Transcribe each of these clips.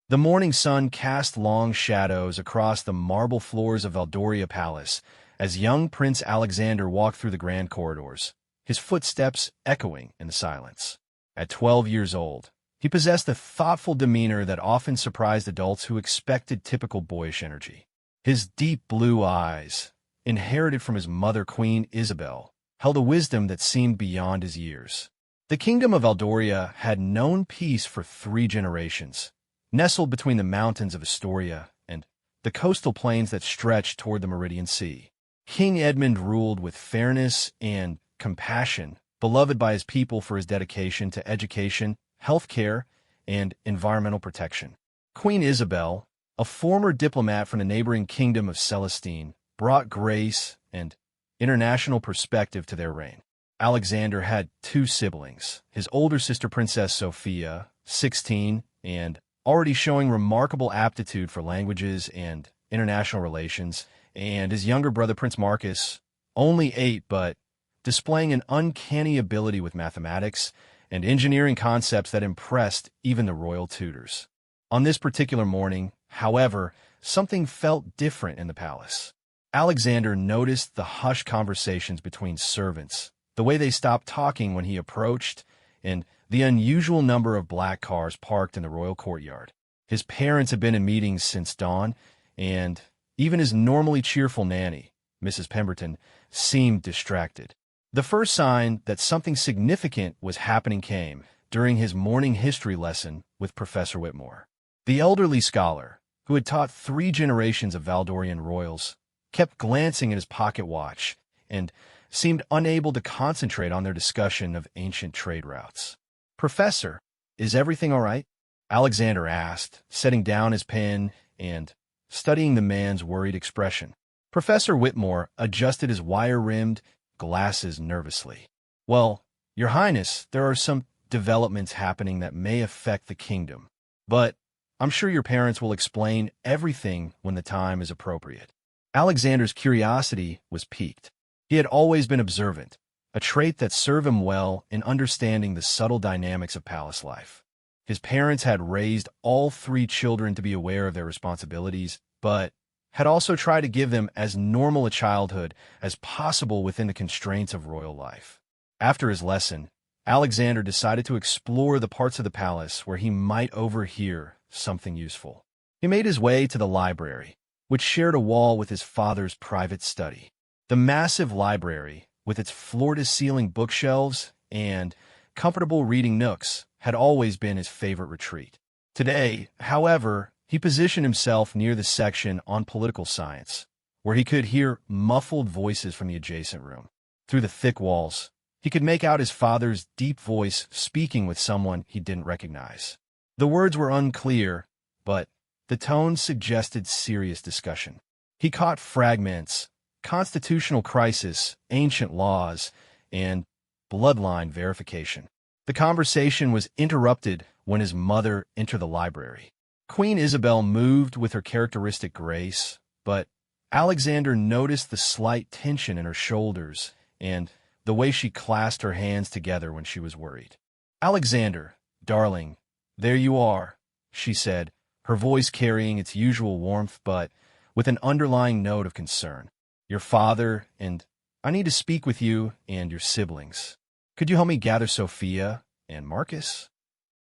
The morning sun cast long shadows across the marble floors of Valdoria Palace as young Prince Alexander walked through the grand corridors, his footsteps echoing in the silence. At 12 years old, he possessed a thoughtful demeanor that often surprised adults who expected typical boyish energy. His deep blue eyes, inherited from his mother Queen Isabel, held a wisdom that seemed beyond his years. The kingdom of Valdoria had known peace for 3 generations, nestled between the mountains of Astoria and the coastal plains that stretched toward the Meridian Sea. King Edmund ruled with fairness and compassion, beloved by his people for his dedication to education, healthcare, and environmental protection. Queen Isabel, a former diplomat from the neighboring kingdom of Celestine, brought grace and international perspective to their reign. Alexander had 2 siblings, his older sister Princess Sophia, 16, and already showing remarkable aptitude for languages and international relations, and his younger brother Prince Marcus, only 8 but displaying an uncanny ability with mathematics and engineering concepts that impressed even the royal tutors. On this particular morning, however, something felt different in the palace. Alexander noticed the hushed conversations between servants, the way they stopped talking when he approached, and the unusual number of black cars parked in the royal courtyard. His parents had been in meetings since dawn, and even his normally cheerful nanny, Mrs. Pemberton, seemed distracted. The first sign that something significant was happening came during his morning history lesson with Professor Whitmore. The elderly scholar, who had taught 3 generations of Valdorian royals, kept glancing at his pocket watch and seemed unable to concentrate on their discussion of ancient trade routes. "Professor, is everything all right?" Alexander asked, setting down his pen and studying the man's worried expression. Professor Whitmore adjusted his wire-rimmed glasses nervously. "Well, Your Highness, there are some developments happening that may affect the kingdom, but I'm sure your parents will explain everything when the time is appropriate." Alexander's curiosity was piqued. He had always been observant, a trait that served him well in understanding the subtle dynamics of palace life. His parents had raised all 3 children to be aware of their responsibilities, but had also tried to give them as normal a childhood as possible within the constraints of royal life. After his lesson, Alexander decided to explore the parts of the palace where he might overhear something useful. He made his way to the library, which shared a wall with his father's private study. The massive library, with its floor-to-ceiling bookshelves and comfortable reading nooks, had always been his favorite retreat. Today, however, he positioned himself near the section on political science, where he could hear muffled voices from the adjacent room. Through the thick walls, he could make out his father's deep voice speaking with someone he didn't recognize. The words were unclear, but the tone suggested serious discussion. He caught fragments: constitutional crisis, ancient laws, and bloodline verification. The conversation was interrupted when his mother entered the library. Queen Isabel moved with her characteristic grace, but Alexander noticed the slight tension in her shoulders and the way she clasped her hands together when she was worried. "Alexander, darling, there you are," she said, her voice carrying its usual warmth but with an underlying note of concern. "Your father and I need to speak with you and your siblings. Could you help me gather Sophia and Marcus?"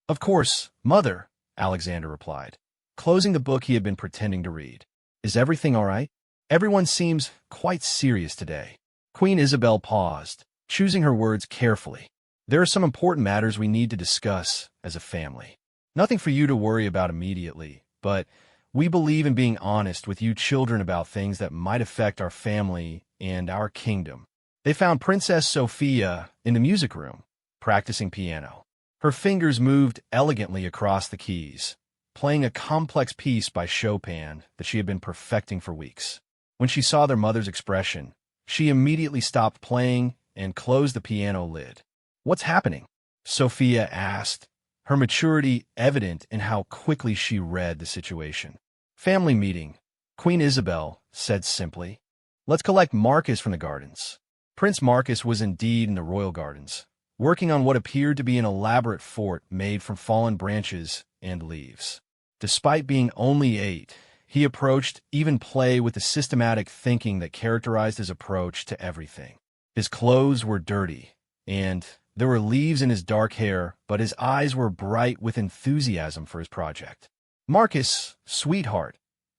"Of course, Mother," Alexander replied, closing the book he had been pretending to read. "Is everything all right? Everyone seems quite serious today." Queen Isabel paused, choosing her words carefully. "There are some important matters we need to discuss as a family. Nothing for you to worry about immediately, but we believe in being honest with you children about things that might affect our family and our kingdom." They found Princess Sophia in the music room, practicing piano. Her fingers moved elegantly across the keys, playing a complex piece by Chopin that she had been perfecting for weeks. When she saw their mother's expression, she immediately stopped playing and closed the piano lid. "What's happening?" Sophia asked, her maturity evident in how quickly she read the situation. "Family meeting," Queen Isabel said simply. "Let's collect Marcus from the gardens." Prince Marcus was indeed in the royal gardens, working on what appeared to be an elaborate fort made from fallen branches and leaves. Despite being only 8, he approached even play with the systematic thinking that characterized his approach to everything. His clothes were dirty, and there were leaves in his dark hair, but his eyes were bright with enthusiasm for his project. "Marcus, sweetheart,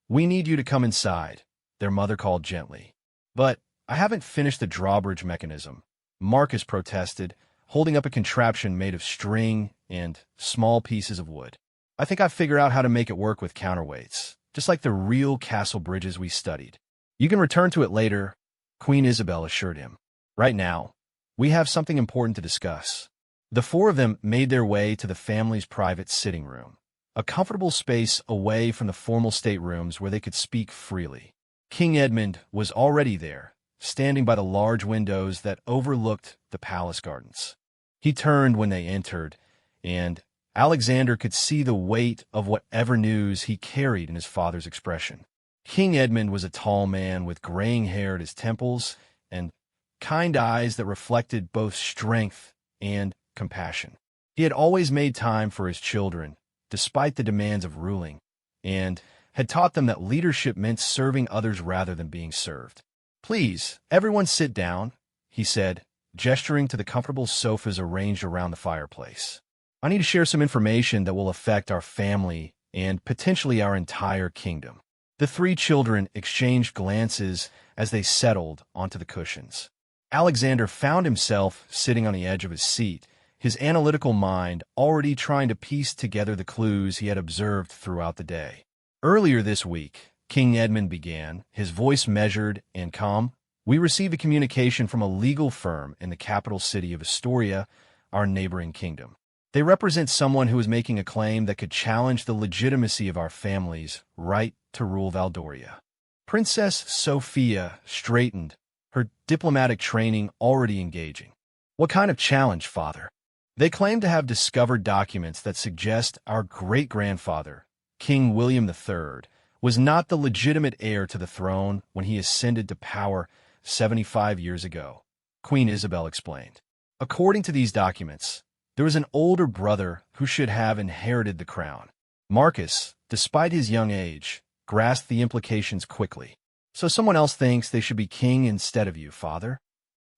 we need you to come inside," their mother called gently. "But I haven't finished the drawbridge mechanism," Marcus protested, holding up a contraption made of string and small pieces of wood. "I think I've figured out how to make it work with counterweights, just like the real castle bridges we studied." "You can return to it later," Queen Isabel assured him. "Right now, we have something important to discuss." The four of them made their way to the family's private sitting room, a comfortable space away from the formal staterooms where they could speak freely. King Edmund was already there, standing by the large windows that overlooked the palace gardens. He turned when they entered, and Alexander could see the weight of whatever news he carried in his father's expression. King Edmund was a tall man with graying hair at his temples and kind eyes that reflected both strength and compassion. He had always made time for his children, despite the demands of ruling, and had taught them that leadership meant serving others rather than being served. "Please, everyone sit down," he said, gesturing to the comfortable sofas arranged around the fireplace. "I need to share some information that will affect our family and potentially our entire kingdom." The three children exchanged glances as they settled onto the cushions. Alexander found himself sitting on the edge of his seat, his analytical mind already trying to piece together the clues he had observed throughout the day. "Earlier this week," King Edmund began, his voice measured and calm, "we received a communication from a legal firm in the capital city of Astoria, our neighboring kingdom. They represent someone who is making a claim that could challenge the legitimacy of our family's right to rule Valdoria." Princess Sophia straightened, her diplomatic training already engaging. "What kind of challenge, father?" "They claim to have discovered documents that suggest our great-grandfather, King William III, was not the legitimate heir to the throne when he ascended to power 75 years ago," Queen Isabel explained. "According to these documents, there was an older brother who should have inherited the crown." Marcus, despite his young age, grasped the implications quickly. "So someone else thinks they should be king instead of you, father?"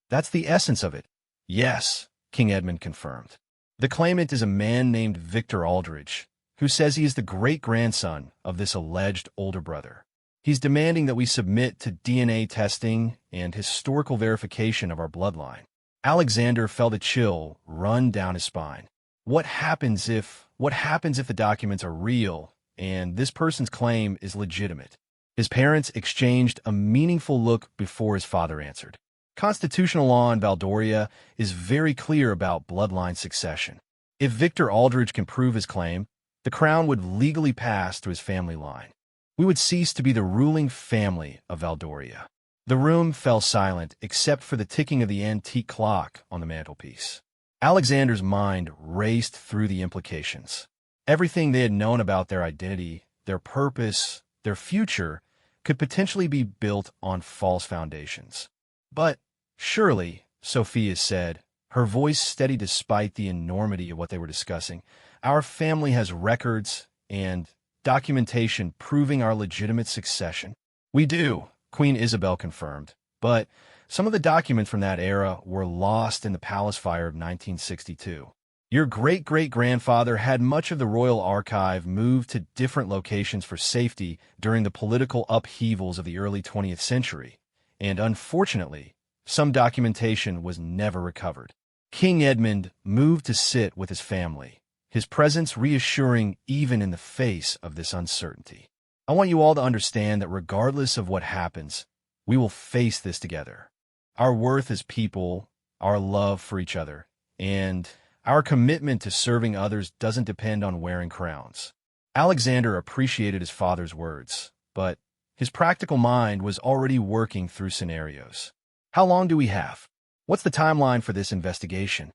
"That's the essence of it." "Yes," King Edmund confirmed. "The claimant is a man named Victor Aldridge, who says he is the great-grandson of this alleged older brother. He's demanding that we submit to DNA testing and historical verification of our bloodline." Alexander felt a chill run down his spine. What happens if the documents are real and this person's claim is legitimate? His parents exchanged a meaningful look before his father answered. "Constitutional law in Valdoria is very clear about bloodline succession. If Victor Aldridge can prove his claim, the crown would legally pass to his family line. We would cease to be the ruling family of Valdoria." The room fell silent except for the ticking of the antique clock on the mantelpiece. Alexander's mind raced through the implications. Everything they had known about their identity, their purpose, their future, could potentially be built on false foundations. "But surely," Sophia said, her voice steady despite the enormity of what they were discussing, "our family has records and documentation proving our legitimate succession." "We do," Queen Isabel confirmed, "but some of the documents from that era were lost in the palace fire of 1962. Your great-great-grandfather had much of the royal archive moved to different locations for safety during the political upheavals of the early 20th century, and unfortunately, some documentation was never recovered." King Edmund moved to sit with his family, his presence reassuring even in the face of this uncertainty. "I want you all to understand that regardless of what happens, we will face this together. Our worth as people, our love for each other, and our commitment to serving others doesn't depend on wearing crowns." Alexander appreciated his father's words, but his practical mind was already working through scenarios. "How long do we have? What's the timeline for this investigation?"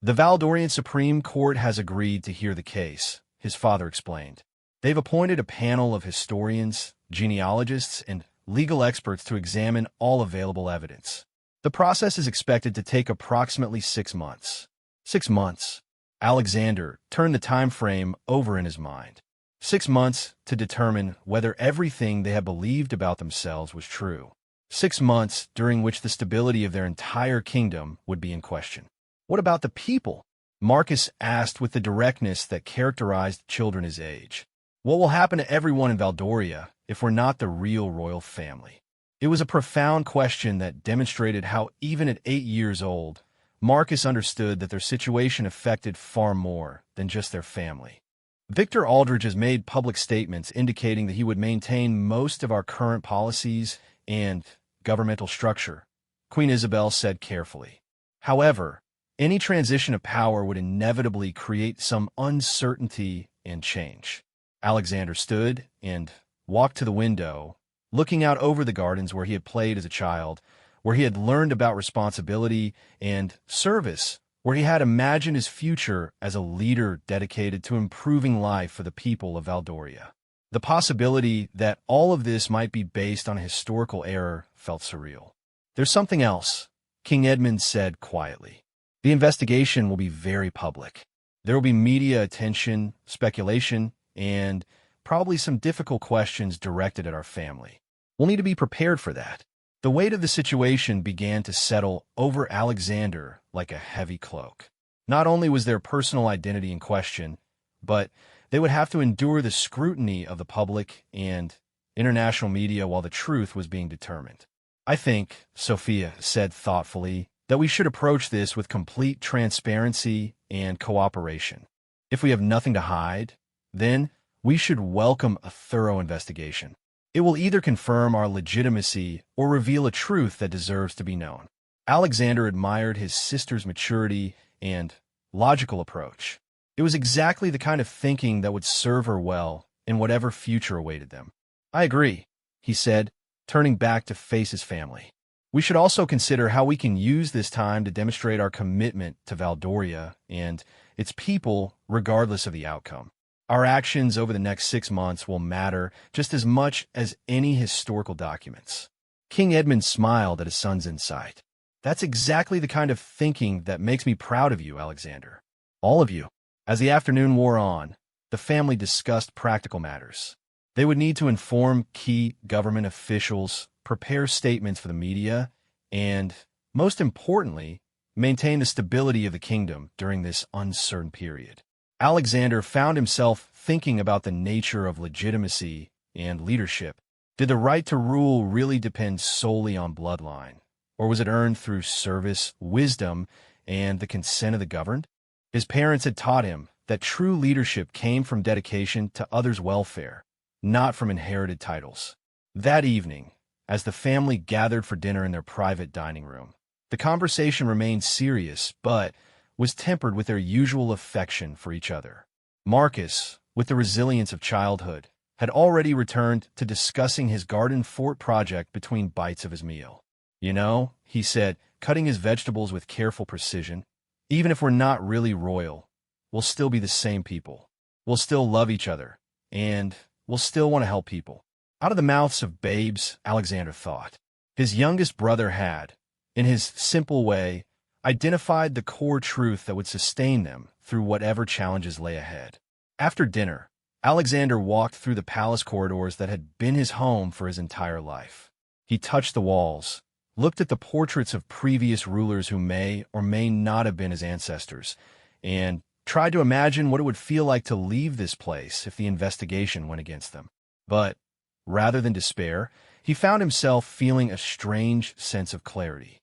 "The Valdorian Supreme Court has agreed to hear the case," his father explained. "They've appointed a panel of historians, genealogists, and legal experts to examine all available evidence. The process is expected to take approximately 6 months. 6 months. Alexander turned the time frame over in his mind. 6 months to determine whether everything they had believed about themselves was true. 6 months during which the stability of their entire kingdom would be in question. What about the people? Marcus asked with the directness that characterized children his age. What will happen to everyone in Valdoria if we're not the real royal family? It was a profound question that demonstrated how, even at 8 years old, Marcus understood that their situation affected far more than just their family. Victor Aldridge has made public statements indicating that he would maintain most of our current policies and governmental structure, Queen Isabel said carefully. However, any transition of power would inevitably create some uncertainty and change. Alexander stood and walked to the window, looking out over the gardens where he had played as a child, where he had learned about responsibility and service, where he had imagined his future as a leader dedicated to improving life for the people of Valdoria. The possibility that all of this might be based on a historical error felt surreal. There's something else, King Edmund said quietly. The investigation will be very public. There will be media attention, speculation, and probably some difficult questions directed at our family. We'll need to be prepared for that. The weight of the situation began to settle over Alexander like a heavy cloak. Not only was their personal identity in question, but they would have to endure the scrutiny of the public and international media while the truth was being determined. I think, Sophia said thoughtfully, that we should approach this with complete transparency and cooperation. If we have nothing to hide, then we should welcome a thorough investigation. It will either confirm our legitimacy or reveal a truth that deserves to be known. Alexander admired his sister's maturity and logical approach. It was exactly the kind of thinking that would serve her well in whatever future awaited them. I agree, he said, turning back to face his family. We should also consider how we can use this time to demonstrate our commitment to Valdoria and its people regardless of the outcome. Our actions over the next 6 months will matter just as much as any historical documents. King Edmund smiled at his son's insight. That's exactly the kind of thinking that makes me proud of you, Alexander. All of you. As the afternoon wore on, the family discussed practical matters. They would need to inform key government officials, prepare statements for the media, and, most importantly, maintain the stability of the kingdom during this uncertain period. Alexander found himself thinking about the nature of legitimacy and leadership. Did the right to rule really depend solely on bloodline, or was it earned through service, wisdom, and the consent of the governed? His parents had taught him that true leadership came from dedication to others' welfare, not from inherited titles. That evening, as the family gathered for dinner in their private dining room, the conversation remained serious, but was tempered with their usual affection for each other. Marcus, with the resilience of childhood, had already returned to discussing his garden fort project between bites of his meal. You know, he said, cutting his vegetables with careful precision, even if we're not really royal, we'll still be the same people. We'll still love each other, and we'll still want to help people. Out of the mouths of babes, Alexander thought. His youngest brother had, in his simple way, identified the core truth that would sustain them through whatever challenges lay ahead. After dinner, Alexander walked through the palace corridors that had been his home for his entire life. He touched the walls, looked at the portraits of previous rulers who may or may not have been his ancestors, and tried to imagine what it would feel like to leave this place if the investigation went against them. But, rather than despair, he found himself feeling a strange sense of clarity.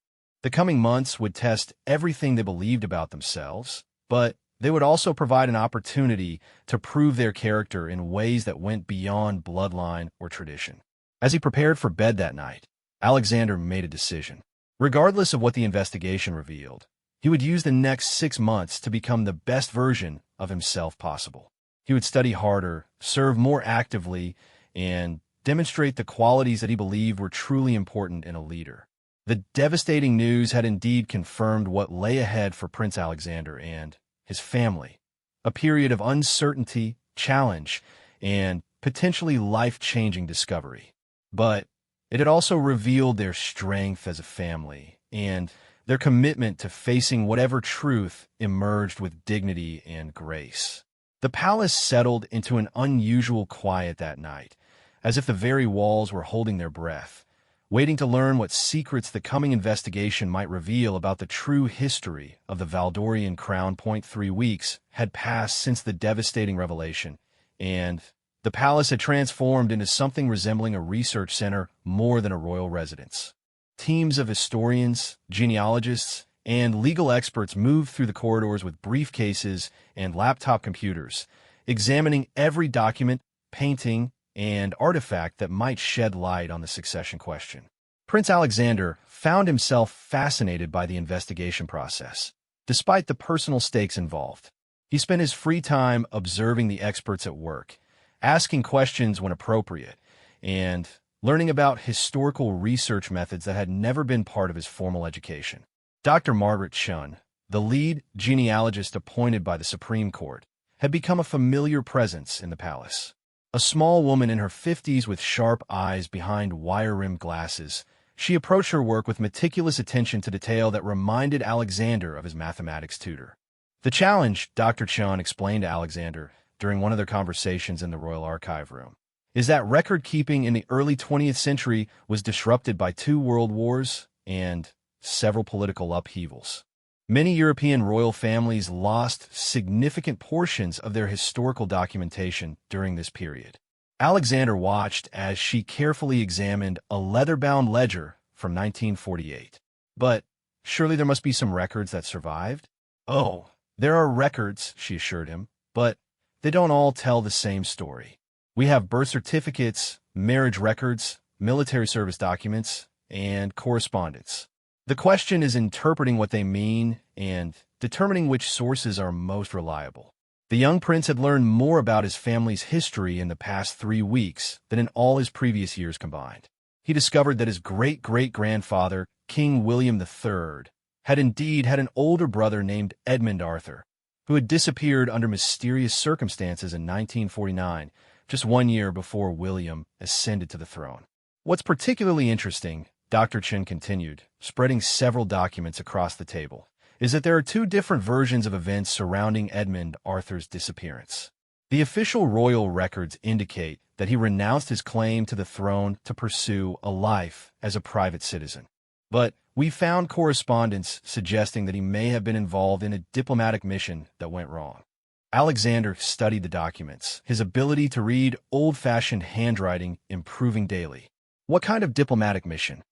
The coming months would test everything they believed about themselves, but they would also provide an opportunity to prove their character in ways that went beyond bloodline or tradition. As he prepared for bed that night, Alexander made a decision. Regardless of what the investigation revealed, he would use the next 6 months to become the best version of himself possible. He would study harder, serve more actively, and demonstrate the qualities that he believed were truly important in a leader. The devastating news had indeed confirmed what lay ahead for Prince Alexander and his family, a period of uncertainty, challenge, and potentially life-changing discovery. But it had also revealed their strength as a family and their commitment to facing whatever truth emerged with dignity and grace. The palace settled into an unusual quiet that night, as if the very walls were holding their breath, waiting to learn what secrets the coming investigation might reveal about the true history of the Valdorian crown. 3 weeks had passed since the devastating revelation, and the palace had transformed into something resembling a research center more than a royal residence. Teams of historians, genealogists, and legal experts moved through the corridors with briefcases and laptop computers, examining every document, painting, and artifact that might shed light on the succession question. Prince Alexander found himself fascinated by the investigation process, despite the personal stakes involved. He spent his free time observing the experts at work, asking questions when appropriate, and learning about historical research methods that had never been part of his formal education. Dr. Margaret Chun, the lead genealogist appointed by the Supreme Court, had become a familiar presence in the palace. A small woman in her 50s with sharp eyes behind wire-rimmed glasses, she approached her work with meticulous attention to detail that reminded Alexander of his mathematics tutor. The challenge, Dr. Chun explained to Alexander during one of their conversations in the Royal Archive Room, is that record-keeping in the early 20th century was disrupted by 2 world wars and several political upheavals. Many European royal families lost significant portions of their historical documentation during this period. Alexander watched as she carefully examined a leather-bound ledger from 1948. But surely there must be some records that survived? Oh, there are records, she assured him, but they don't all tell the same story. We have birth certificates, marriage records, military service documents, and correspondence. The question is interpreting what they mean and determining which sources are most reliable. The young prince had learned more about his family's history in the past 3 weeks than in all his previous years combined. He discovered that his great-great-grandfather, King William III, had indeed had an older brother named Edmund Arthur, who had disappeared under mysterious circumstances in 1949, just 1 year before William ascended to the throne. What's particularly interesting, Dr. Chun continued, spreading several documents across the table, is that there are 2 different versions of events surrounding Edmund Arthur's disappearance. The official royal records indicate that he renounced his claim to the throne to pursue a life as a private citizen. But we found correspondence suggesting that he may have been involved in a diplomatic mission that went wrong. Alexander studied the documents, his ability to read old-fashioned handwriting improving daily. What kind of diplomatic mission?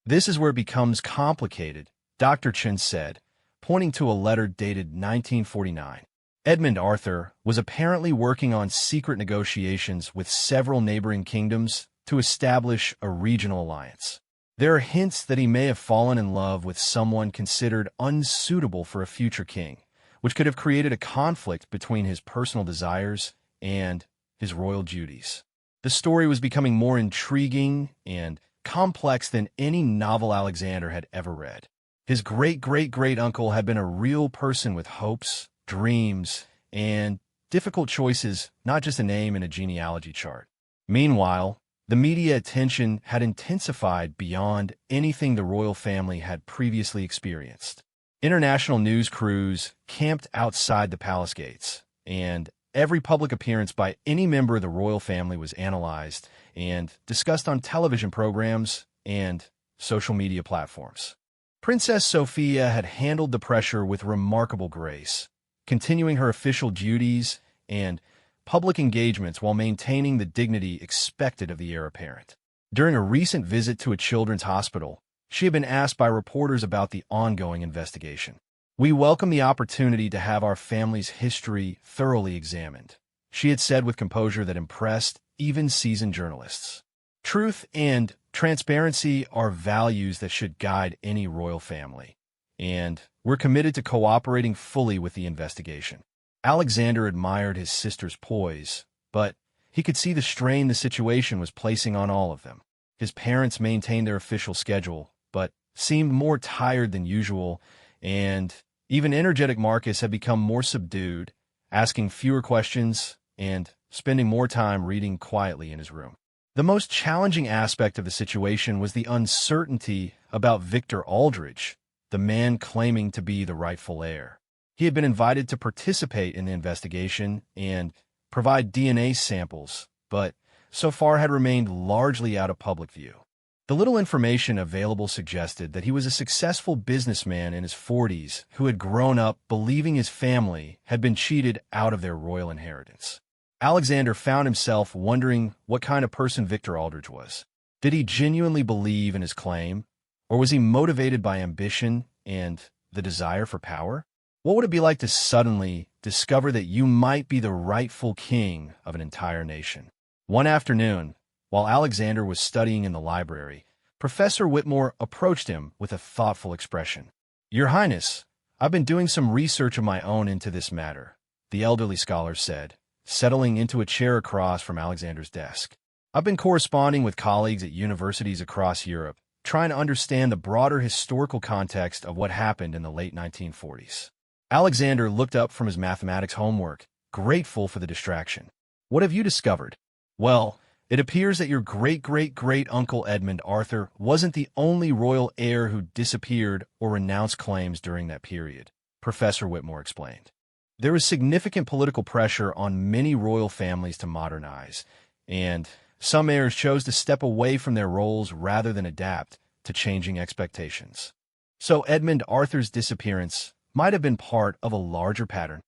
This is where it becomes complicated, Dr. Chun said, pointing to a letter dated 1949. Edmund Arthur was apparently working on secret negotiations with several neighboring kingdoms to establish a regional alliance. There are hints that he may have fallen in love with someone considered unsuitable for a future king, which could have created a conflict between his personal desires and his royal duties. The story was becoming more intriguing and complex than any novel Alexander had ever read. His great-great-great-uncle had been a real person with hopes, dreams, and difficult choices, not just a name in a genealogy chart. Meanwhile, the media attention had intensified beyond anything the royal family had previously experienced. International news crews camped outside the palace gates, and every public appearance by any member of the royal family was analyzed and discussed on television programs and social media platforms. Princess Sophia had handled the pressure with remarkable grace, continuing her official duties and public engagements while maintaining the dignity expected of the heir apparent. During a recent visit to a children's hospital, she had been asked by reporters about the ongoing investigation. "We welcome the opportunity to have our family's history thoroughly examined," she had said with composure that impressed even seasoned journalists. Truth and transparency are values that should guide any royal family, and we're committed to cooperating fully with the investigation. Alexander admired his sister's poise, but he could see the strain the situation was placing on all of them. His parents maintained their official schedule, but seemed more tired than usual, and even energetic Marcus had become more subdued, asking fewer questions and spending more time reading quietly in his room. The most challenging aspect of the situation was the uncertainty about Victor Aldridge, the man claiming to be the rightful heir. He had been invited to participate in the investigation and provide DNA samples, but so far had remained largely out of public view. The little information available suggested that he was a successful businessman in his 40s who had grown up believing his family had been cheated out of their royal inheritance. Alexander found himself wondering what kind of person Victor Aldrich was. Did he genuinely believe in his claim, or was he motivated by ambition and the desire for power? What would it be like to suddenly discover that you might be the rightful king of an entire nation? One afternoon, while Alexander was studying in the library, Professor Whitmore approached him with a thoughtful expression. "Your Highness, I've been doing some research of my own into this matter," the elderly scholar said, settling into a chair across from Alexander's desk. "I've been corresponding with colleagues at universities across Europe, trying to understand the broader historical context of what happened in the late 1940s. Alexander looked up from his mathematics homework, grateful for the distraction. "What have you discovered?" "Well, it appears that your great-great-great-uncle Edmund Arthur wasn't the only royal heir who disappeared or renounced claims during that period," Professor Whitmore explained. "There was significant political pressure on many royal families to modernize, and some heirs chose to step away from their roles rather than adapt to changing expectations. So Edmund Arthur's disappearance might have been part of a larger pattern."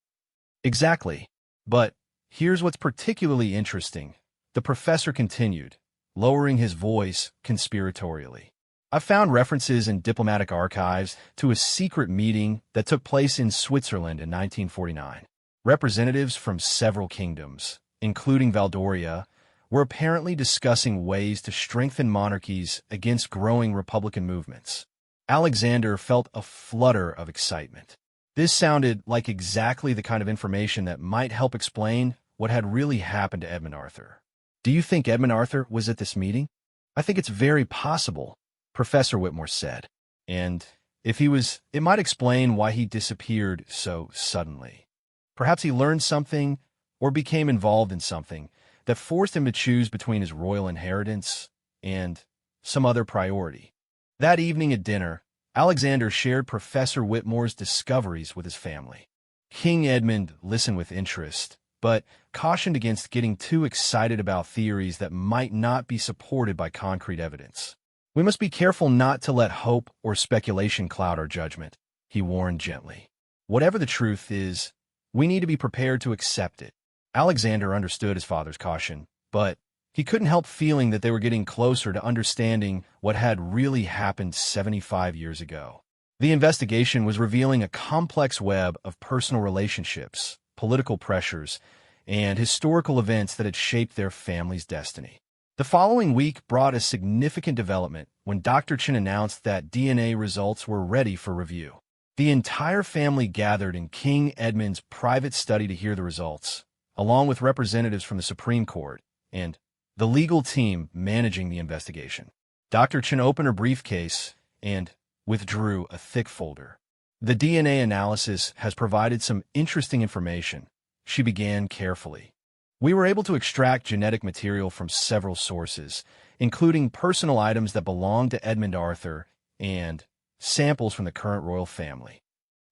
"Exactly. But here's what's particularly interesting," the professor continued, lowering his voice conspiratorially. "I found references in diplomatic archives to a secret meeting that took place in Switzerland in 1949. Representatives from several kingdoms, including Valdoria, were apparently discussing ways to strengthen monarchies against growing republican movements." Alexander felt a flutter of excitement. This sounded like exactly the kind of information that might help explain what had really happened to Edmund Arthur. "Do you think Edmund Arthur was at this meeting?" "I think it's very possible," Professor Whitmore said. "And if he was, it might explain why he disappeared so suddenly. Perhaps he learned something or became involved in something that forced him to choose between his royal inheritance and some other priority." That evening at dinner, Alexander shared Professor Whitmore's discoveries with his family. King Edmund listened with interest, but cautioned against getting too excited about theories that might not be supported by concrete evidence. "We must be careful not to let hope or speculation cloud our judgment," he warned gently. "Whatever the truth is, we need to be prepared to accept it." Alexander understood his father's caution, but he couldn't help feeling that they were getting closer to understanding what had really happened 75 years ago. The investigation was revealing a complex web of personal relationships, political pressures, and historical events that had shaped their family's destiny. The following week brought a significant development when Dr. Chen announced that DNA results were ready for review. The entire family gathered in King Edmund's private study to hear the results, along with representatives from the Supreme Court and the legal team managing the investigation. Dr. Chen opened her briefcase and withdrew a thick folder. "The DNA analysis has provided some interesting information," she began carefully. "We were able to extract genetic material from several sources, including personal items that belonged to Edmund Arthur and samples from the current royal family."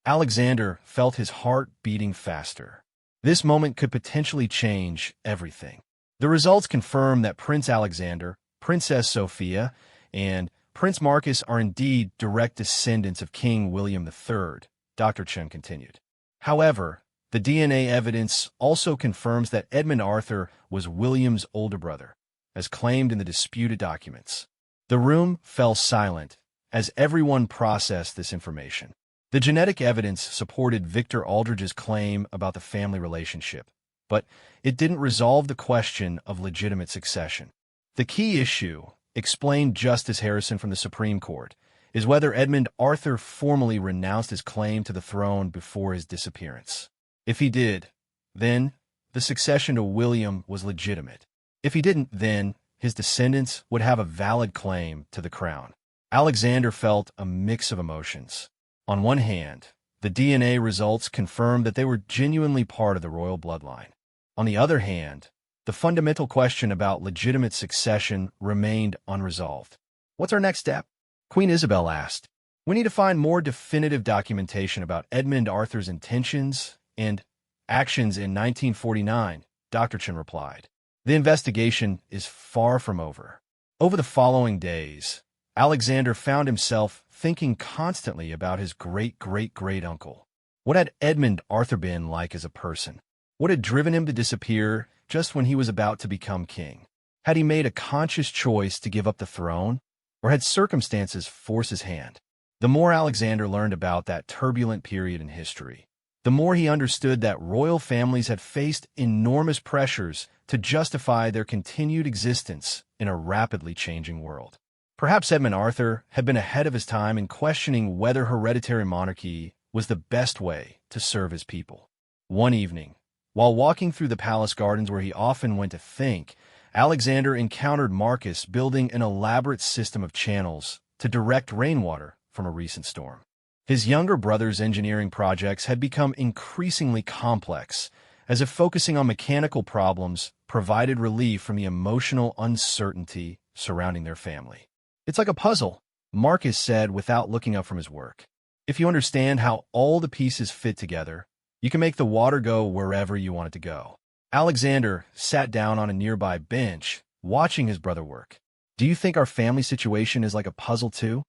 Alexander felt his heart beating faster. This moment could potentially change everything. The results confirm that Prince Alexander, Princess Sophia, and Prince Marcus are indeed direct descendants of King William III, Dr. Chen continued. However, the DNA evidence also confirms that Edmund Arthur was William's older brother, as claimed in the disputed documents. The room fell silent as everyone processed this information. The genetic evidence supported Victor Aldrich's claim about the family relationship, but it didn't resolve the question of legitimate succession. The key issue, explained Justice Harrison from the Supreme Court, is whether Edmund Arthur formally renounced his claim to the throne before his disappearance. If he did, then the succession to William was legitimate. If he didn't, then his descendants would have a valid claim to the crown. Alexander felt a mix of emotions. On one hand, the DNA results confirmed that they were genuinely part of the royal bloodline. On the other hand, the fundamental question about legitimate succession remained unresolved. "What's our next step?" Queen Isabel asked. We need to find more definitive documentation about Edmund Arthur's intentions and actions in 1949, Dr. Chen replied. The investigation is far from over. Over the following days, Alexander found himself thinking constantly about his great-great-great-uncle. What had Edmund Arthur been like as a person? What had driven him to disappear just when he was about to become king? Had he made a conscious choice to give up the throne, or had circumstances forced his hand? The more Alexander learned about that turbulent period in history, the more he understood that royal families had faced enormous pressures to justify their continued existence in a rapidly changing world. Perhaps Edmund Arthur had been ahead of his time in questioning whether hereditary monarchy was the best way to serve his people. One evening, while walking through the palace gardens where he often went to think, Alexander encountered Marcus building an elaborate system of channels to direct rainwater from a recent storm. His younger brother's engineering projects had become increasingly complex, as if focusing on mechanical problems provided relief from the emotional uncertainty surrounding their family. It's like a puzzle, Marcus said without looking up from his work. If you understand how all the pieces fit together, you can make the water go wherever you want it to go. Alexander sat down on a nearby bench, watching his brother work. Do you think our family situation is like a puzzle too?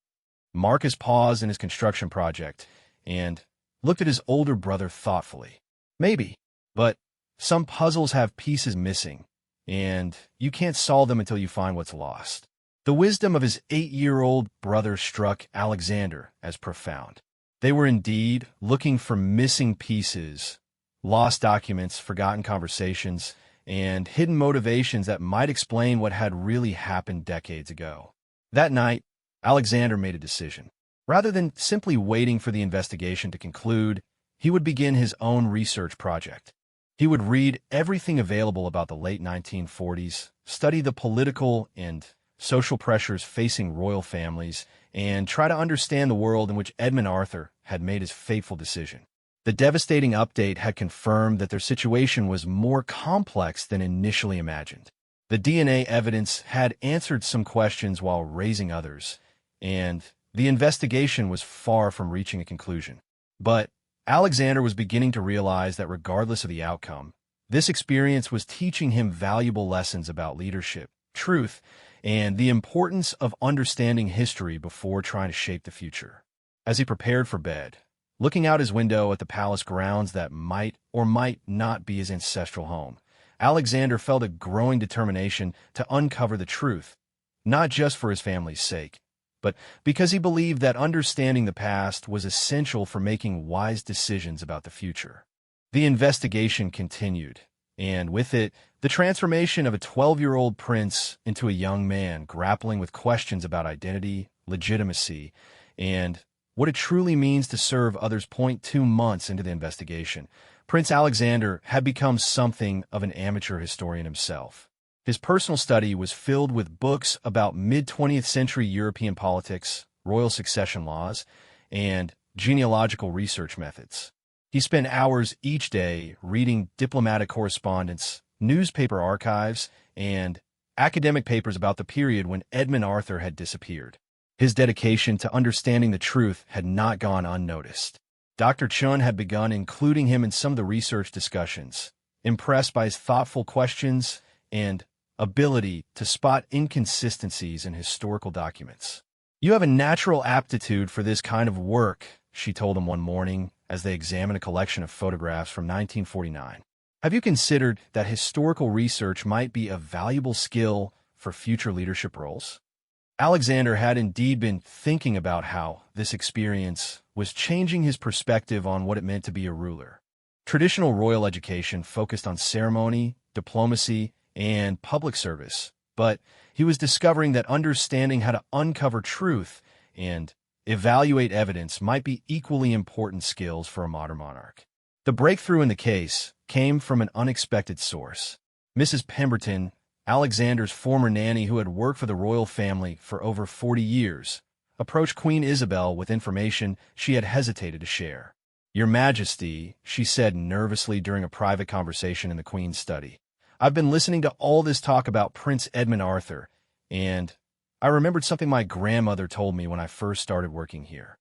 Marcus paused in his construction project and looked at his older brother thoughtfully. Maybe, but some puzzles have pieces missing, and you can't solve them until you find what's lost. The wisdom of his 8-year-old brother struck Alexander as profound. They were indeed looking for missing pieces, lost documents, forgotten conversations, and hidden motivations that might explain what had really happened decades ago. That night, Alexander made a decision. Rather than simply waiting for the investigation to conclude, he would begin his own research project. He would read everything available about the late 1940s, study the political and social pressures facing royal families, and try to understand the world in which Edmund Arthur had made his fateful decision. The devastating update had confirmed that their situation was more complex than initially imagined. The DNA evidence had answered some questions while raising others, and the investigation was far from reaching a conclusion. But Alexander was beginning to realize that regardless of the outcome, this experience was teaching him valuable lessons about leadership, truth, and the importance of understanding history before trying to shape the future. As he prepared for bed, looking out his window at the palace grounds that might or might not be his ancestral home, Alexander felt a growing determination to uncover the truth, not just for his family's sake, but because he believed that understanding the past was essential for making wise decisions about the future. The investigation continued, and with it, the transformation of a 12-year-old prince into a young man grappling with questions about identity, legitimacy, and what it truly means to serve others. 2 months into the investigation, Prince Alexander had become something of an amateur historian himself. His personal study was filled with books about mid-20th century European politics, royal succession laws, and genealogical research methods. He spent hours each day reading diplomatic correspondence, newspaper archives, and academic papers about the period when Edmund Arthur had disappeared. His dedication to understanding the truth had not gone unnoticed. Dr. Chun had begun including him in some of the research discussions, impressed by his thoughtful questions and ability to spot inconsistencies in historical documents. "You have a natural aptitude for this kind of work," she told him one morning as they examined a collection of photographs from 1949. "Have you considered that historical research might be a valuable skill for future leadership roles?" Alexander had indeed been thinking about how this experience was changing his perspective on what it meant to be a ruler. Traditional royal education focused on ceremony, diplomacy, and public service, but he was discovering that understanding how to uncover truth and evaluate evidence might be equally important skills for a modern monarch. The breakthrough in the case came from an unexpected source. Mrs. Pemberton, Alexander's former nanny who had worked for the royal family for over 40 years, approached Queen Isabel with information she had hesitated to share. "Your Majesty," she said nervously during a private conversation in the Queen's study, "I've been listening to all this talk about Prince Edmund Arthur, and I remembered something my grandmother told me when I first started working here.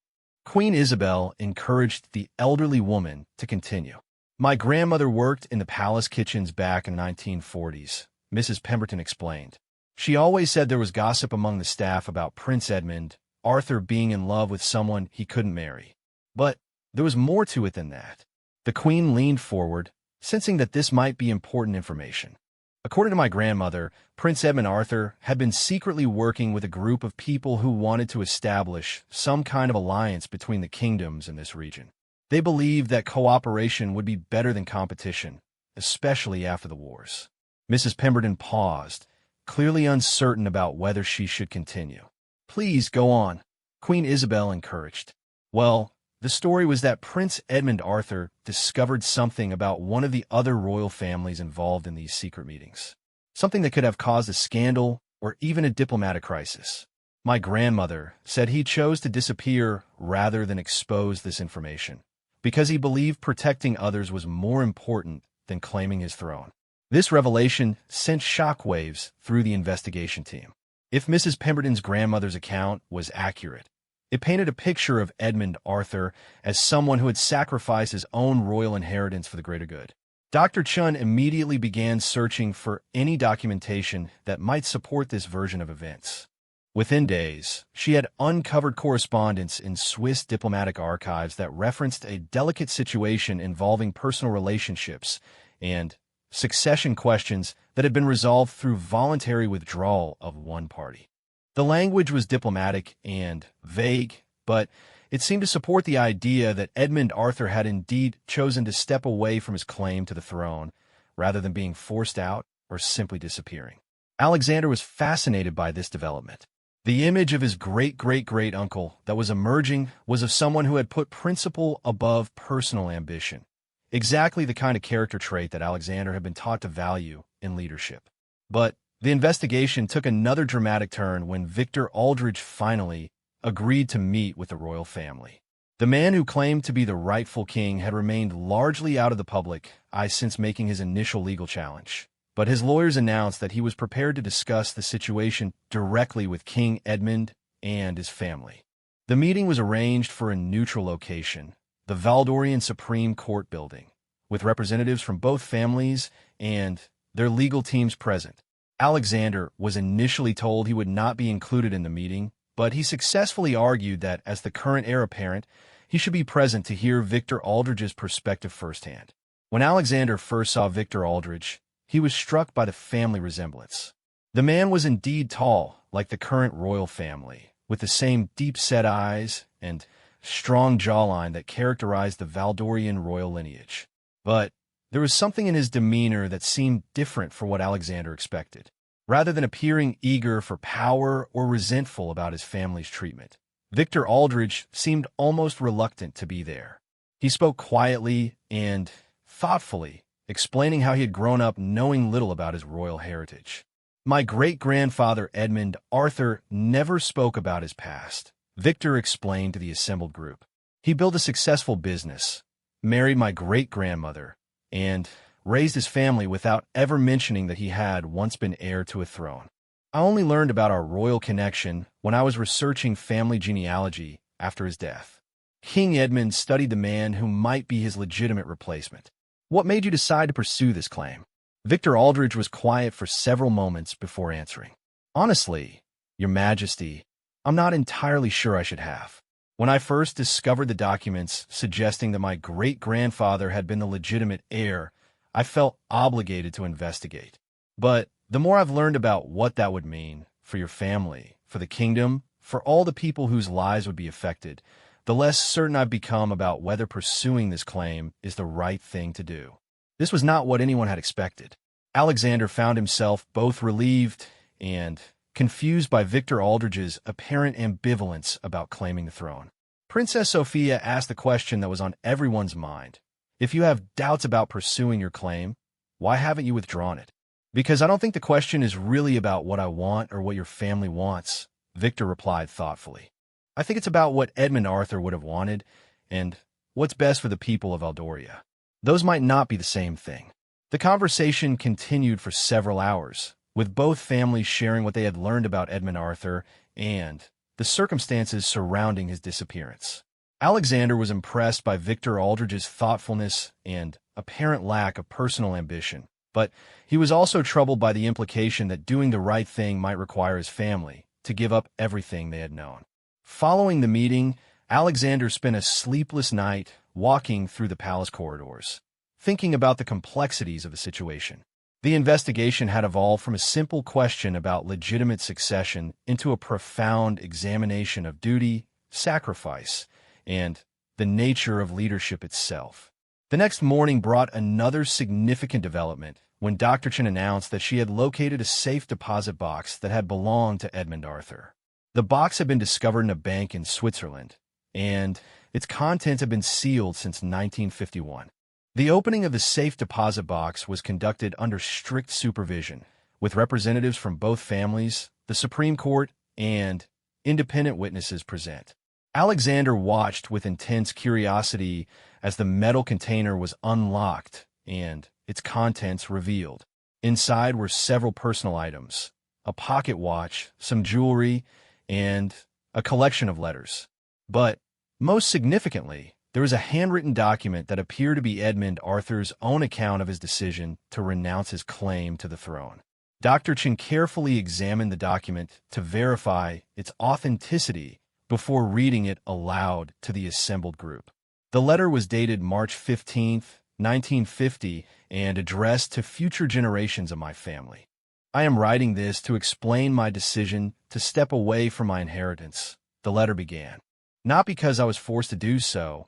Queen Isabel encouraged the elderly woman to continue. My grandmother worked in the palace kitchens back in the 1940s, Mrs. Pemberton explained. She always said there was gossip among the staff about Prince Edmund, Arthur being in love with someone he couldn't marry. But there was more to it than that. The Queen leaned forward, sensing that this might be important information. According to my grandmother, Prince Edmund Arthur had been secretly working with a group of people who wanted to establish some kind of alliance between the kingdoms in this region. They believed that cooperation would be better than competition, especially after the wars. Mrs. Pemberton paused, clearly uncertain about whether she should continue. Please go on, Queen Isabel encouraged. Well, the story was that Prince Edmund Arthur discovered something about one of the other royal families involved in these secret meetings. Something that could have caused a scandal or even a diplomatic crisis. My grandmother said he chose to disappear rather than expose this information, because he believed protecting others was more important than claiming his throne. This revelation sent shockwaves through the investigation team. If Mrs. Pemberton's grandmother's account was accurate, it painted a picture of Edmund Arthur as someone who had sacrificed his own royal inheritance for the greater good. Dr. Chun immediately began searching for any documentation that might support this version of events. Within days, she had uncovered correspondence in Swiss diplomatic archives that referenced a delicate situation involving personal relationships and succession questions that had been resolved through voluntary withdrawal of one party. The language was diplomatic and vague, but it seemed to support the idea that Edmund Arthur had indeed chosen to step away from his claim to the throne, rather than being forced out or simply disappearing. Alexander was fascinated by this development. The image of his great-great-great-uncle that was emerging was of someone who had put principle above personal ambition. Exactly the kind of character trait that Alexander had been taught to value in leadership. But the investigation took another dramatic turn when Victor Aldridge finally agreed to meet with the royal family. The man who claimed to be the rightful king had remained largely out of the public eye since making his initial legal challenge. But his lawyers announced that he was prepared to discuss the situation directly with King Edmund and his family. The meeting was arranged for a neutral location, the Valdorian Supreme Court building, with representatives from both families and their legal teams present. Alexander was initially told he would not be included in the meeting, but he successfully argued that as the current heir apparent, he should be present to hear Victor Aldridge's perspective firsthand. When Alexander first saw Victor Aldridge, he was struck by the family resemblance. The man was indeed tall, like the current royal family, with the same deep-set eyes and strong jawline that characterized the Valdorian royal lineage. But there was something in his demeanor that seemed different from what Alexander expected. Rather than appearing eager for power or resentful about his family's treatment, Victor Aldridge seemed almost reluctant to be there. He spoke quietly and thoughtfully, explaining how he had grown up knowing little about his royal heritage. My great-grandfather Edmund Arthur never spoke about his past, Victor explained to the assembled group. He built a successful business, married my great-grandmother, and raised his family without ever mentioning that he had once been heir to a throne. I only learned about our royal connection when I was researching family genealogy after his death. King Edmund studied the man who might be his legitimate replacement. What made you decide to pursue this claim? Victor Aldridge was quiet for several moments before answering. Honestly, Your Majesty, I'm not entirely sure I should have. When I first discovered the documents suggesting that my great-grandfather had been the legitimate heir, I felt obligated to investigate. But the more I've learned about what that would mean for your family, for the kingdom, for all the people whose lives would be affected, the less certain I've become about whether pursuing this claim is the right thing to do. This was not what anyone had expected. Alexander found himself both relieved and confused by Victor Aldridge's apparent ambivalence about claiming the throne. Princess Sophia asked the question that was on everyone's mind. If you have doubts about pursuing your claim, why haven't you withdrawn it? Because I don't think the question is really about what I want or what your family wants, Victor replied thoughtfully. I think it's about what Edmund Arthur would have wanted and what's best for the people of Eldoria. Those might not be the same thing. The conversation continued for several hours, with both families sharing what they had learned about Edmund Arthur and the circumstances surrounding his disappearance. Alexander was impressed by Victor Aldrich's thoughtfulness and apparent lack of personal ambition, but he was also troubled by the implication that doing the right thing might require his family to give up everything they had known. Following the meeting, Alexander spent a sleepless night walking through the palace corridors, thinking about the complexities of the situation. The investigation had evolved from a simple question about legitimate succession into a profound examination of duty, sacrifice, and the nature of leadership itself. The next morning brought another significant development when Dr. Chen announced that she had located a safe deposit box that had belonged to Edmund Arthur. The box had been discovered in a bank in Switzerland, and its contents had been sealed since 1951. The opening of the safe deposit box was conducted under strict supervision, with representatives from both families, the Supreme Court, and independent witnesses present. Alexander watched with intense curiosity as the metal container was unlocked and its contents revealed. Inside were several personal items, a pocket watch, some jewelry, and a collection of letters. But, most significantly, there was a handwritten document that appeared to be Edmund Arthur's own account of his decision to renounce his claim to the throne. Dr. Chen carefully examined the document to verify its authenticity before reading it aloud to the assembled group. The letter was dated March 15, 1950, and addressed to future generations of my family. I am writing this to explain my decision to step away from my inheritance, the letter began. Not because I was forced to do so,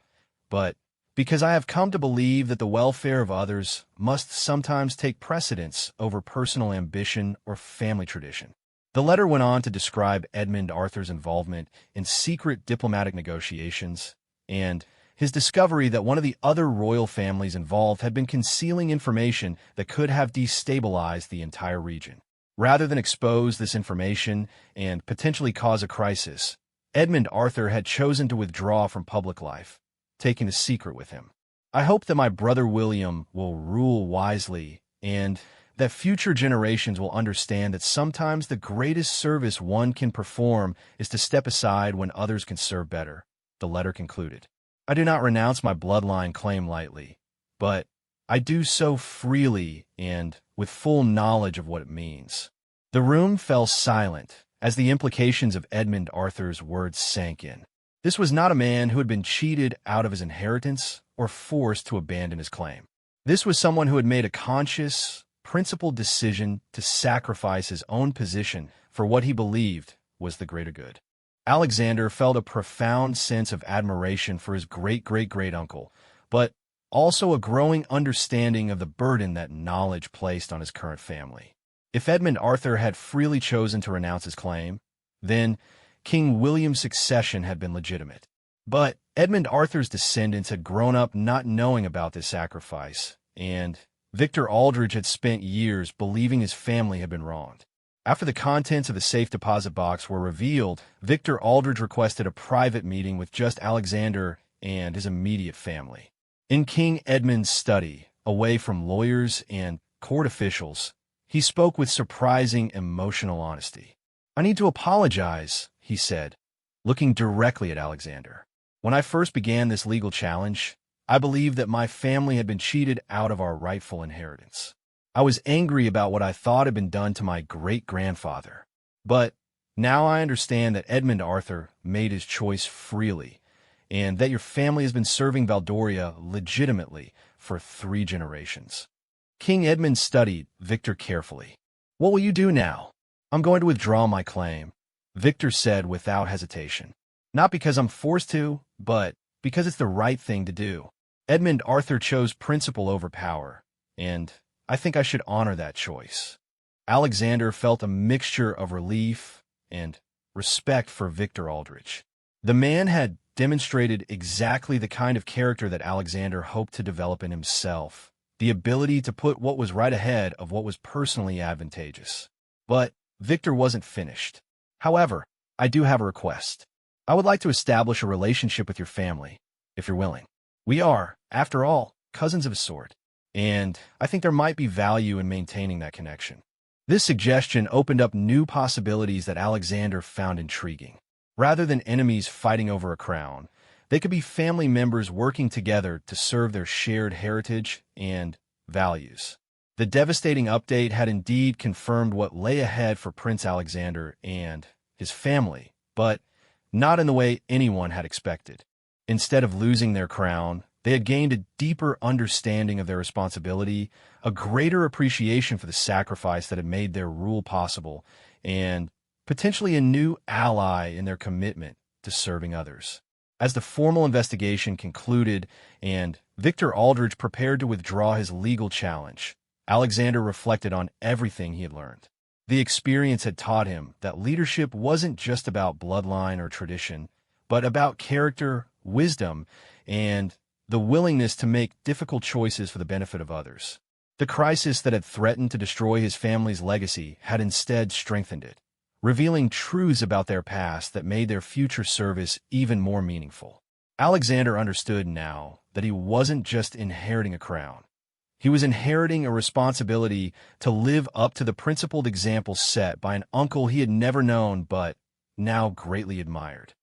but because I have come to believe that the welfare of others must sometimes take precedence over personal ambition or family tradition. The letter went on to describe Edmund Arthur's involvement in secret diplomatic negotiations and his discovery that one of the other royal families involved had been concealing information that could have destabilized the entire region. Rather than expose this information and potentially cause a crisis, Edmund Arthur had chosen to withdraw from public life, taking the secret with him. I hope that my brother William will rule wisely and that future generations will understand that sometimes the greatest service one can perform is to step aside when others can serve better, the letter concluded. I do not renounce my bloodline claim lightly, but I do so freely and with full knowledge of what it means. The room fell silent as the implications of Edmund Arthur's words sank in. This was not a man who had been cheated out of his inheritance or forced to abandon his claim. This was someone who had made a conscious, principled decision to sacrifice his own position for what he believed was the greater good. Alexander felt a profound sense of admiration for his great-great-great-uncle, but also a growing understanding of the burden that knowledge placed on his current family. If Edmund Arthur had freely chosen to renounce his claim, then King William's succession had been legitimate. But Edmund Arthur's descendants had grown up not knowing about this sacrifice, and Victor Aldrich had spent years believing his family had been wronged. After the contents of the safe deposit box were revealed, Victor Aldrich requested a private meeting with just Alexander and his immediate family. In King Edmund's study, away from lawyers and court officials, he spoke with surprising emotional honesty. "I need to apologize," he said, looking directly at Alexander. "When I first began this legal challenge, I believed that my family had been cheated out of our rightful inheritance. I was angry about what I thought had been done to my great-grandfather. But now I understand that Edmund Arthur made his choice freely, and that your family has been serving Valdoria legitimately for 3 generations." King Edmund studied Victor carefully. "What will you do now?" "I'm going to withdraw my claim," Victor said without hesitation. "Not because I'm forced to, but because it's the right thing to do. Edmund Arthur chose principle over power, and I think I should honor that choice." Alexander felt a mixture of relief and respect for Victor Aldrich. The man had demonstrated exactly the kind of character that Alexander hoped to develop in himself, the ability to put what was right ahead of what was personally advantageous. But Victor wasn't finished. "However, I do have a request. I would like to establish a relationship with your family, if you're willing. We are, after all, cousins of a sort, and I think there might be value in maintaining that connection." This suggestion opened up new possibilities that Alexander found intriguing. Rather than enemies fighting over a crown, They could be family members working together to serve their shared heritage and values. The devastating update had indeed confirmed what lay ahead for Prince Alexander and his family, but not in the way anyone had expected. Instead of losing their crown, they had gained a deeper understanding of their responsibility, a greater appreciation for the sacrifice that had made their rule possible, and potentially a new ally in their commitment to serving others. As the formal investigation concluded and Victor Aldridge prepared to withdraw his legal challenge, Alexander reflected on everything he had learned. The experience had taught him that leadership wasn't just about bloodline or tradition, but about character, wisdom, and the willingness to make difficult choices for the benefit of others. The crisis that had threatened to destroy his family's legacy had instead strengthened it, revealing truths about their past that made their future service even more meaningful. Alexander understood now that he wasn't just inheriting a crown. He was inheriting a responsibility to live up to the principled example set by an uncle he had never known but now greatly admired.